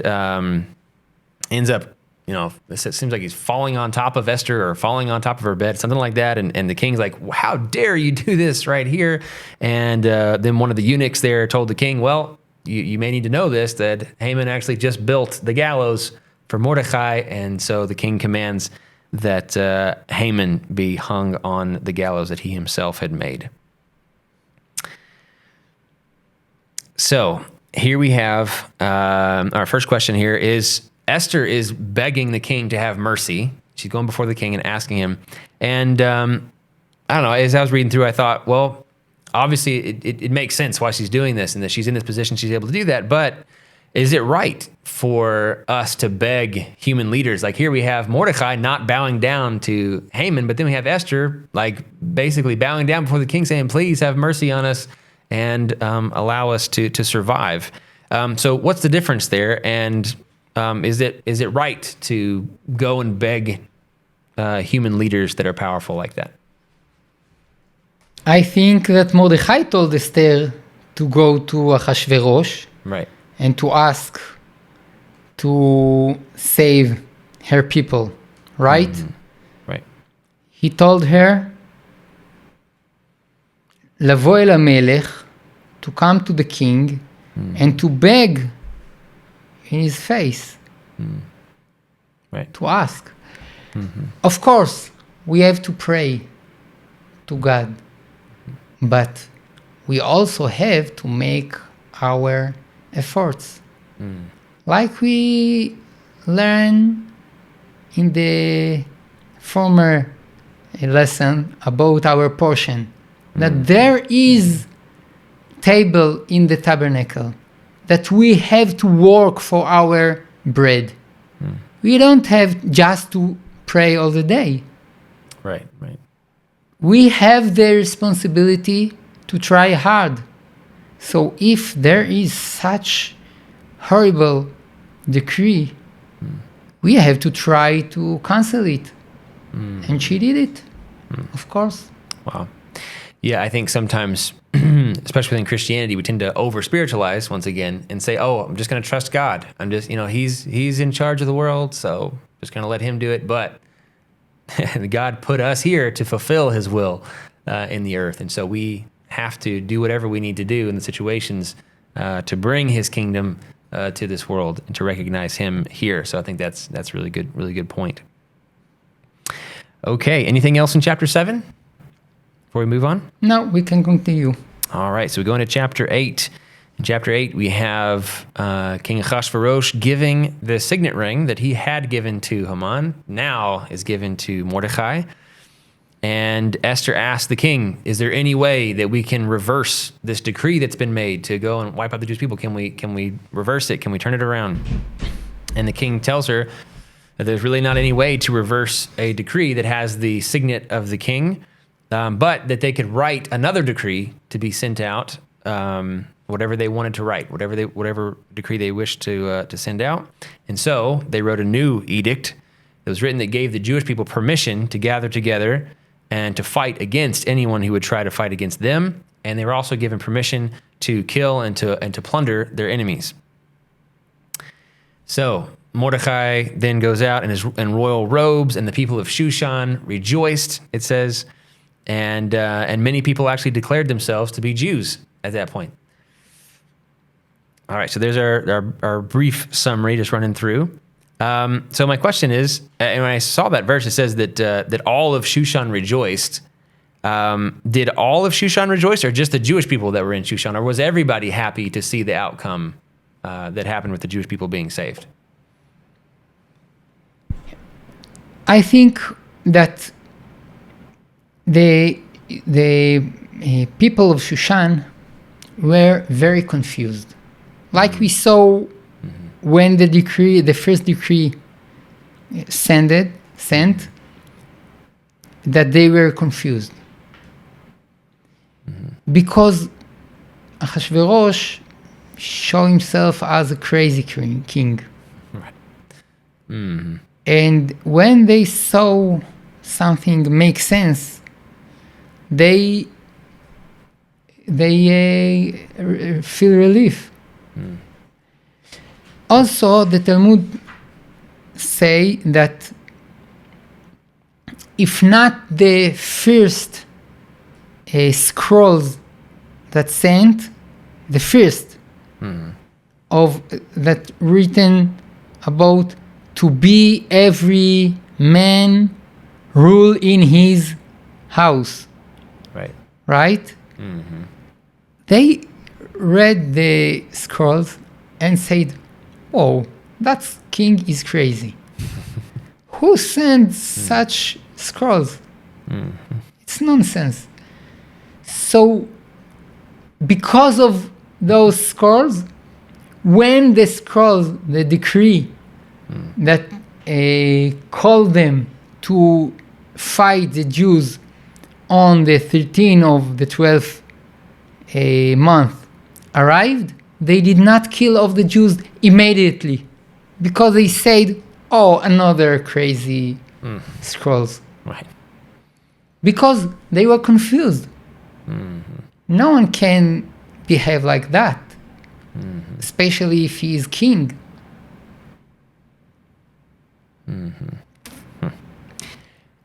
ends up, it seems like he's falling on top of Esther or falling on top of her bed, something like that. And the king's like, how dare you do this right here? And then one of the eunuchs there told the king, well, you may need to know this, that Haman actually just built the gallows for Mordecai. And so the king commands that Haman be hung on the gallows that he himself had made. So here we have our first question here is, Esther is begging the king to have mercy. She's going before the king and asking him. And I don't know, as I was reading through, I thought, well, obviously it makes sense why she's doing this and that she's in this position, she's able to do that. But is it right for us to beg human leaders? Like here we have Mordecai not bowing down to Haman, but then we have Esther like basically bowing down before the king saying, please have mercy on us and allow us to survive. So what's the difference there? And is it right to go and beg human leaders that are powerful like that? I think that Mordecai told Esther to go to Ahasuerus, right, and to ask to save her people, right? Right. He told her, לבוא אל המלך, to come to the king, and to beg in his face Right. to ask. Of course, we have to pray to God, but we also have to make our efforts. Like we learned in the former lesson about our portion, that there is table in the tabernacle, that we have to work for our bread. We don't have just to pray all the day. Right. Right. We have the responsibility to try hard. So if there is such horrible decree, we have to try to cancel it. And she did it, of course. Wow. Yeah, I think sometimes, especially in Christianity, we tend to over spiritualize once again and say, "Oh, I'm just going to trust God. I'm just, He's in charge of the world, so just going to let Him do it." But God put us here to fulfill His will in the earth, and so we have to do whatever we need to do in the situations to bring His kingdom to this world and to recognize Him here. So I think that's really good point. Okay, anything else in chapter 7 before we move on? Now we can continue. All right, so we go into chapter 8. In chapter 8, we have King Ahasuerus giving the signet ring that he had given to Haman, now is given to Mordecai. And Esther asked the king, "Is there any way that we can reverse this decree that's been made to go and wipe out the Jewish people? Can we reverse it? Can we turn it around?" And the king tells her that there's really not any way to reverse a decree that has the signet of the king, but that they could write another decree to be sent out, whatever they wanted to write, whatever decree they wished to send out. And so they wrote a new edict that was written that gave the Jewish people permission to gather together and to fight against anyone who would try to fight against them. And they were also given permission to kill and to plunder their enemies. So Mordecai then goes out in royal robes, and the people of Shushan rejoiced, it says, and many people actually declared themselves to be Jews at that point. All right, so there's our brief summary, just running through. So my question is, and when I saw that verse, it says that all of Shushan rejoiced. Did all of Shushan rejoice, or just the Jewish people that were in Shushan, or was everybody happy to see the outcome that happened with the Jewish people being saved? I think that the people of Shushan were very confused. Like we saw when the first decree sent, that they were confused. Because Ahasuerus showed himself as a crazy king. Right. Mm-hmm. And when they saw something make sense, they feel relief. Also, the Talmud say that if not the first scrolls that sent, the first of that written about to be every man rule in his house. Right? Mm-hmm. They read the scrolls and said, "Oh, that king is crazy. Who sends such scrolls? It's nonsense." So, because of those scrolls, when the decree that called them to fight the Jews on the 13th of the 12th month arrived, they did not kill all the Jews immediately, because they said, "Oh, another crazy scrolls." Right. Because they were confused. No one can behave like that, especially if he is king.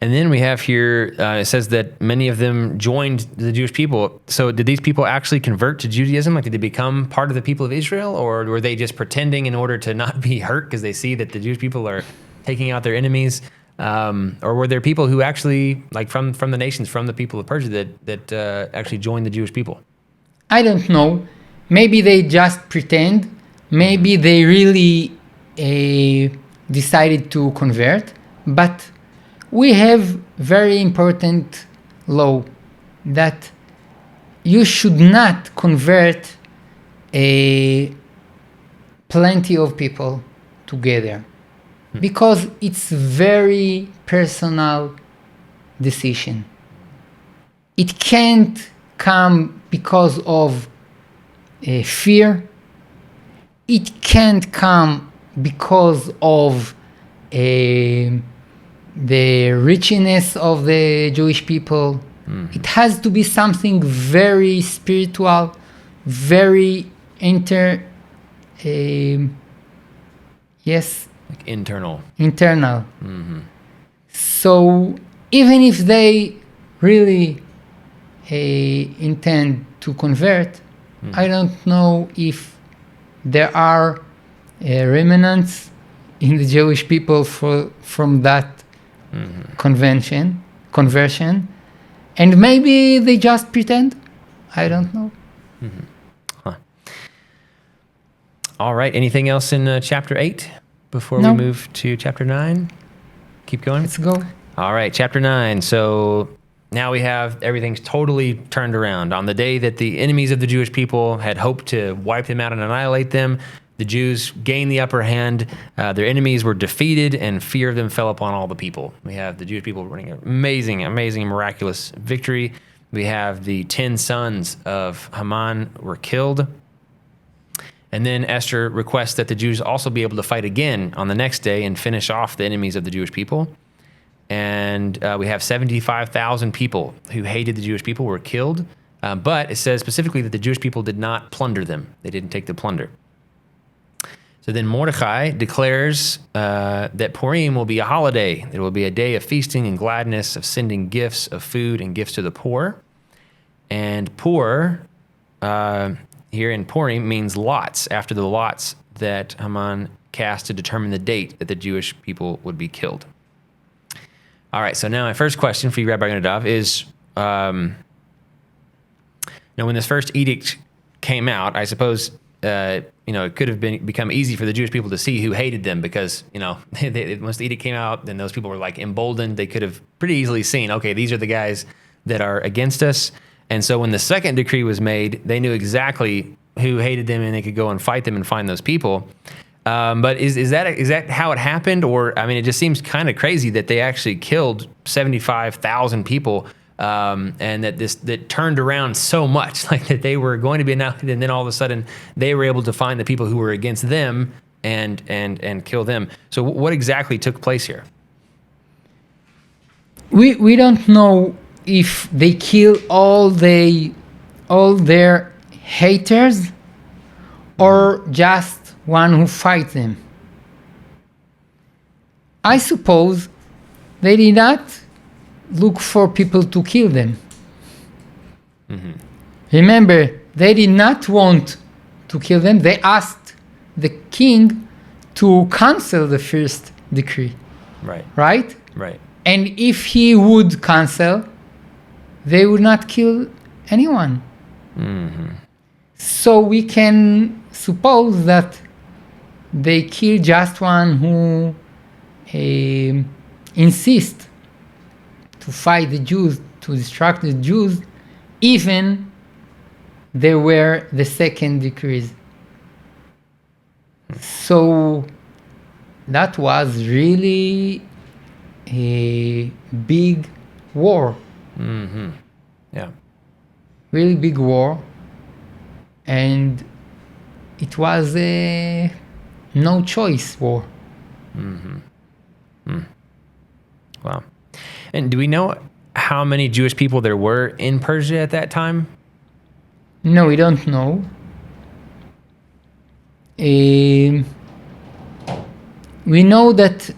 And then we have here, it says that many of them joined the Jewish people. So did these people actually convert to Judaism? Like, did they become part of the people of Israel? Or were they just pretending in order to not be hurt because they see that the Jewish people are taking out their enemies? Or were there people who actually, like from the nations, from the people of Persia, that actually joined the Jewish people? I don't know. Maybe they just pretend. Maybe they really decided to convert. But we have very important law that you should not convert plenty of people together because it's very personal decision. It can't come because of fear. It can't come because of the richness of the Jewish people. It has to be something very spiritual, very Like internal. So even if they really intend to convert, I don't know if there are remnants in the Jewish people from that conversion, and maybe they just pretend. I don't know. All right. Anything else in chapter 8 before No. we move to chapter 9? Keep going. Let's go. All right, chapter 9. So now we have everything's totally turned around. On the day that the enemies of the Jewish people had hoped to wipe them out and annihilate them, the Jews gained the upper hand. Their enemies were defeated, and fear of them fell upon all the people. We have the Jewish people running an amazing, miraculous victory. We have the 10 sons of Haman were killed. And then Esther requests that the Jews also be able to fight again on the next day and finish off the enemies of the Jewish people. And we have 75,000 people who hated the Jewish people were killed. But it says specifically that the Jewish people did not plunder them. They didn't take the plunder. So then Mordecai declares that Purim will be a holiday. It will be a day of feasting and gladness, of sending gifts of food and gifts to the poor. And poor, here in Purim, means lots, after the lots that Haman cast to determine the date that the Jewish people would be killed. All right, so now my first question for you, Rabbi Yonadav, is, when this first edict came out, I suppose, it could have become easy for the Jewish people to see who hated them because, once the edict came out, then those people were like emboldened. They could have pretty easily seen, okay, these are the guys that are against us. And so when the second decree was made, they knew exactly who hated them and they could go and fight them and find those people. But is that how it happened? Or, I mean, it just seems kind of crazy that they actually killed 75,000 people and that turned around so much, like that they were going to be annihilated, and then all of a sudden they were able to find the people who were against them and kill them. So what exactly took place here? We don't know if they kill all their haters or just one who fights them. I suppose they did not look for people to kill them. Remember, they did not want to kill them. They asked the king to cancel the first decree. Right? And if he would cancel, they would not kill anyone. So we can suppose that they kill just one who insists to fight the Jews, to distract the Jews, even there were the second decrees. So that was really a big war. Yeah. Really big war. And it was a no choice war. Wow. And do we know how many Jewish people there were in Persia at that time? No, we don't know. We know that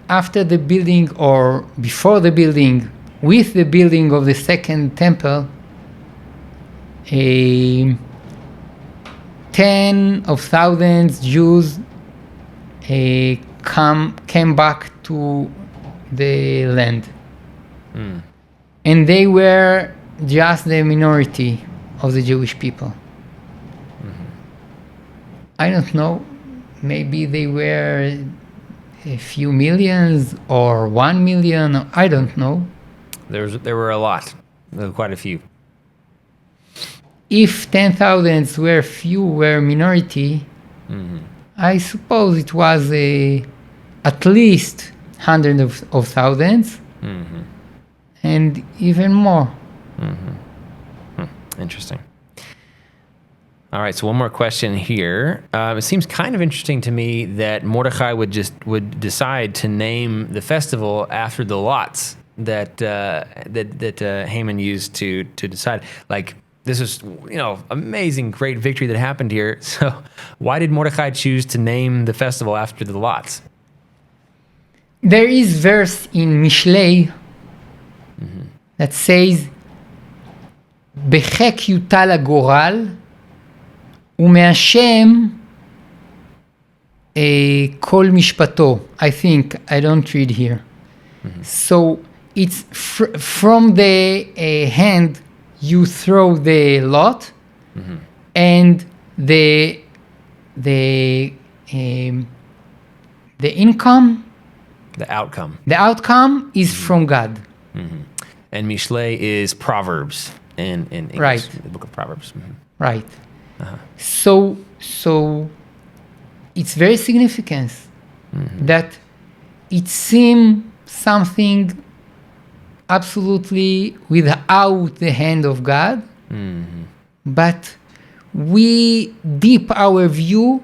after the building or before the building, with the building of the second temple, 10,000 Jews came back to the land. And they were just the minority of the Jewish people. I don't know, maybe they were a few millions or 1 million, I don't know. There were a lot, quite a few. If 10,000 were minority, I suppose it was at least hundreds of thousands, and even more. Interesting. All right, so one more question here. It seems kind of interesting to me that Mordechai would decide to name the festival after the lots that Haman used to decide. Like, this is, amazing, great victory that happened here. So why did Mordechai choose to name the festival after the lots? There is verse in Mishlei that says, "Bechek yutal hagoral ומהשם כל משפטו." I think, I don't read here. So it's from the hand you throw the lot, and the income, The outcome. the outcome is from God. And Mishlei is Proverbs in English, Right. the book of Proverbs. Right. So it's very significant that it seems something absolutely without the hand of God, but we deep our view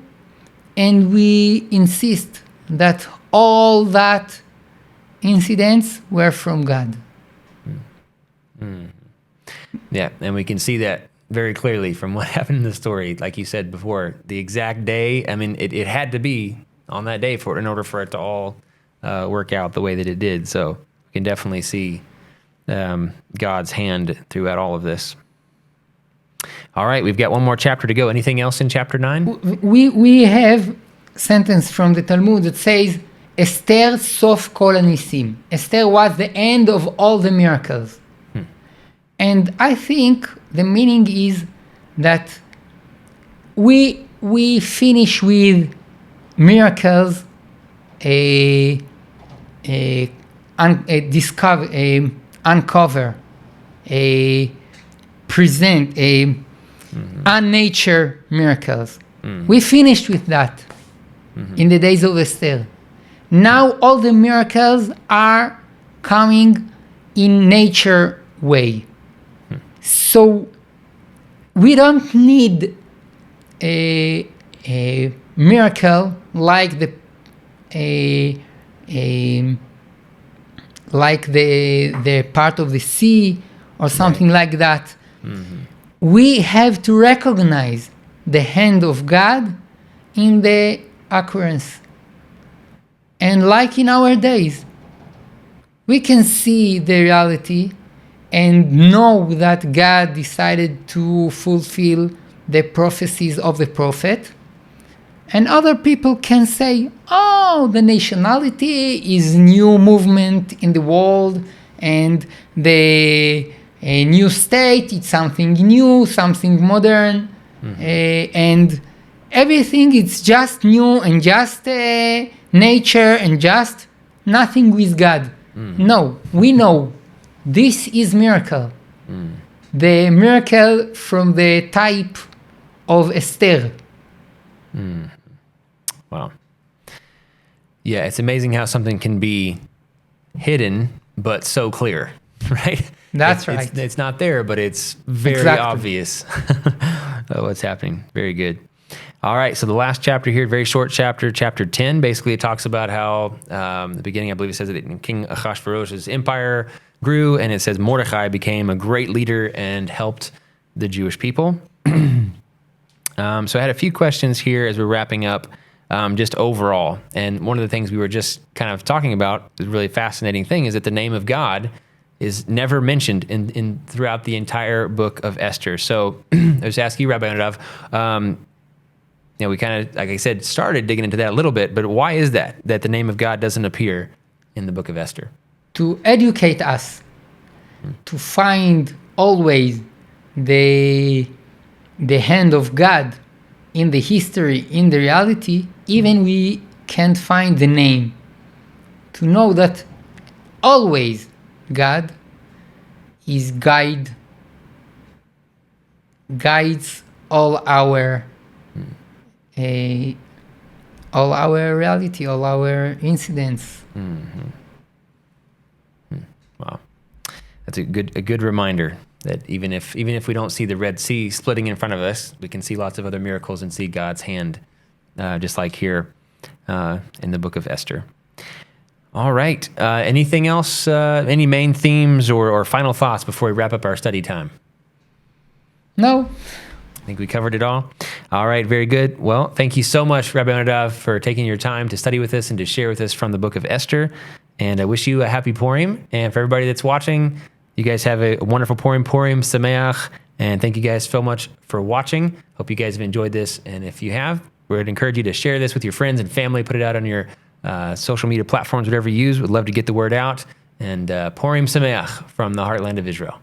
and we insist that all that incidents were from God. Yeah, and we can see that very clearly from what happened in the story. Like you said before, the exact day, I mean, it had to be on that day in order for it to all work out the way that it did. So we can definitely see God's hand throughout all of this. All right, we've got one more chapter to go. Anything else in chapter 9? We have sentence from the Talmud that says, Esther sof kol hanisim. Esther was the end of all the miracles. And I think the meaning is that we finish with miracles, uncover, present, unnature miracles. We finished with that in the days of Esther. Now all the miracles are coming in nature way. So we don't need a miracle like the part of the sea or something like that. We have to recognize the hand of God in the occurrence. And like in our days, we can see the reality and know that God decided to fulfill the prophecies of the prophet. And other people can say, oh, the nationality is new movement in the world, and the new state, it's something new, something modern, and everything is just new and just nature and just nothing with God. No, we know this is miracle. The miracle from the type of Esther. Wow. Yeah, it's amazing how something can be hidden, but so clear, right? That's right. It's not there, but it's very obvious what's happening. Very good. All right, so the last chapter here, very short chapter, chapter 10, basically it talks about how, the beginning, I believe it says that King Ahasuerus' empire grew, and it says Mordechai became a great leader and helped the Jewish people. So I had a few questions here as we're wrapping up. just overall. And one of the things we were just kind of talking about, the really fascinating thing, is that the name of God is never mentioned in throughout the entire book of Esther. So I was asking you, Rabbi Yonadav, we kind of, like I said, started digging into that a little bit, but why is that the name of God doesn't appear in the book of Esther? To educate us, to find always the hand of God in the history, in the reality, even we can't find the name. To know that always God is guides all our reality, all our incidents. Wow, that's a good reminder that even if we don't see the Red Sea splitting in front of us, we can see lots of other miracles and see God's hand, just like here in the book of Esther. All right. Anything else? Any main themes or final thoughts before we wrap up our study time? No. I think we covered it all. All right. Very good. Well, thank you so much, Rabbi Yonadav, for taking your time to study with us and to share with us from the book of Esther. And I wish you a happy Purim. And for everybody that's watching, you guys have a wonderful Purim Sameach. And thank you guys so much for watching. Hope you guys have enjoyed this. And if you have, we'd encourage you to share this with your friends and family. Put it out on your social media platforms, whatever you use. We'd love to get the word out. And Purim Sameach from the heartland of Israel.